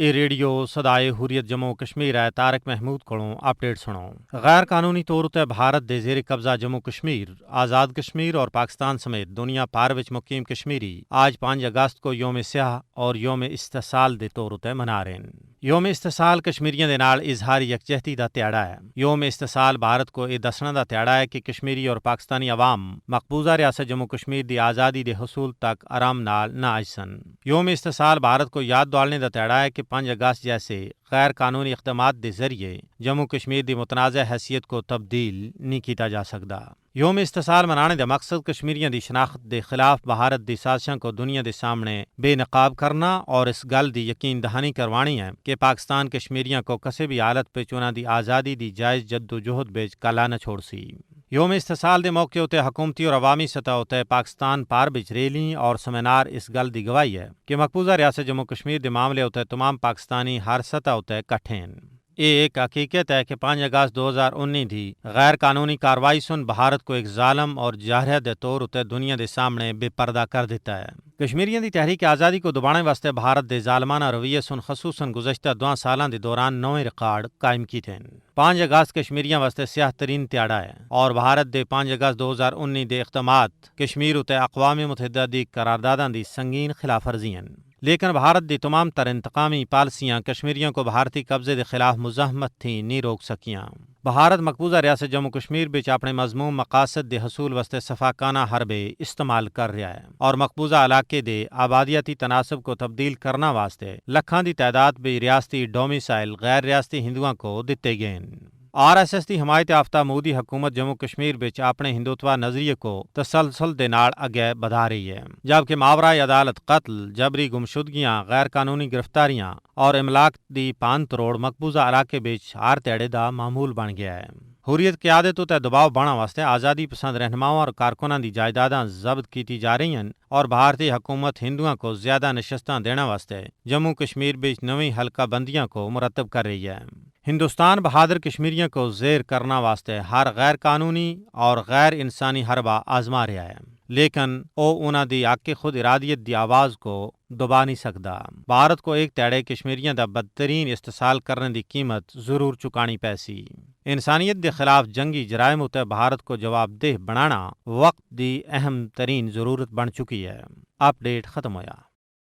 اے radio سدائے حریت جموں کشمیر ہے طارق محمود کولوں اپڈیٹ سنو۔ غیر قانونی طور تے بھارت دے زیر قبضہ جموں کشمیر، آزاد کشمیر اور پاکستان سمیت دنیا پار وچ مقیم کشمیری آج 5 اگست کو یوم سیاہ اور یوم استحصال دے طور تے منا رہے ہیں۔ یوم استحصال کشمیریاں دے نال اظہار یکجہتی دا تہاڑا ہے۔ یوم استحصال بھارت کو یہ دسنا دا تہاڑا ہے کہ کشمیری اور پاکستانی عوام مقبوضہ ریاست جموں کشمیر دی آزادی دے حصول تک آرام نال نہ آج سن۔ یوم استحصال بھارت کو یاد دالنے دا تہاڑا ہے کہ 5 اگست جیسے غیر قانونی اقدامات دے ذریعے جموں کشمیر دی متنازع حیثیت کو تبدیل نہیں کیتا جا سکدا۔ یوم استحصال منانے دا مقصد کشمیریاں دی شناخت دے خلاف بھارت دی سازشاں کو دنیا دے سامنے بے نقاب کرنا اور اس گل دی یقین دہانی کروانی ہے کہ پاکستان کشمیریاں کو کسی بھی حالت پہ چونا دی آزادی دی جائز جد و جہد بیچ کالا نہ چھوڑ سی۔ یوم استحصال دے موقع تے حکومتی اور عوامی سطح تے پاکستان پار بچ ریلی اور سیمینار اس گل دی گواہی ہے کہ مقبوضہ ریاست جموں کشمیر دے معاملے تے تمام پاکستانی ہر سطح تے کٹھے ہیں۔ یہ ایک حقیقت ہے کہ 5 اگست 2019 دی غیر قانونی کاروائی سن بھارت کو ایک ظالم اور جارحیہ دے طور تے دنیا دے سامنے بے پردہ کر دیتا ہے۔ کشمیریاں دی تحریک آزادی کو دبانے واسطے بھارت دے ظالمانہ رویے سن خصوصاً گزشتہ 2 سالاں دے دوران نویں ریکارڈ قائم کیتے ہیں۔ 5 اگست کشمیریاں واسطے سیاہ ترین تہاڑا ہے اور بھارت دے 5 اگست 2019 دے اقدامات کشمیر تے اقوام متحدہ دی قرارداداں دی سنگین خلاف ورزی ہیں۔ لیکن بھارت دی تمام تر انتقامی پالیسیاں کشمیریوں کو بھارتی قبضے دے خلاف مزاحمت تھی نہیں روک سکیاں۔ بھارت مقبوضہ ریاست جموں کشمیر بچ اپنے مضموم مقاصد دے حصول واسطے صفاقانہ حربے استعمال کر رہا ہے اور مقبوضہ علاقے دے آبادیاتی تناسب کو تبدیل کرنا واسطے لکھاں دی تعداد بھی ریاستی ڈومیسائل غیر ریاستی ہندوؤں کو دیتے گئے ہیں۔ RSS دی حمایت یافتہ مودی حکومت جموں کشمیر بچ اپنے ہندوتوا نظریے کو تسلسل دے نال اگے بڑھا رہی ہے، جبکہ ماورائے عدالت قتل، جبری گمشدگیاں، غیر قانونی گرفتاریاں اور املاک دی پان تروڑ مقبوضہ علاقے بچ ہر تہاڑے دا معمول بن گیا ہے۔ حریت قیادت تے دباؤ بڑھانے واسطے آزادی پسند رہنماؤں اور کارکناں دی جائیداداں ضبط کیتی جا رہی ہیں اور بھارتی حکومت ہندوؤں کو زیادہ نشستاں دینے واسطے جموں کشمیر بچ نویں حلقہ بندیاں کو مرتب کر رہی ہے۔ ہندوستان بہادر کشمیریوں کو زیر کرنا واسطے ہر غیر قانونی اور غیر انسانی حربہ آزما رہا ہے، لیکن او انہاں دی حق خود ارادیت دی آواز کو دبا نہیں سکدا۔ بھارت کو ایک تہاڑے کشمیریوں دا بدترین استحصال کرنے دی قیمت ضرور چکانی پیسی۔ انسانیت دے خلاف جنگی جرائم تے بھارت کو جواب دہ بنانا وقت دی اہم ترین ضرورت بن چکی ہے۔ اپڈیٹ ختم ہویا۔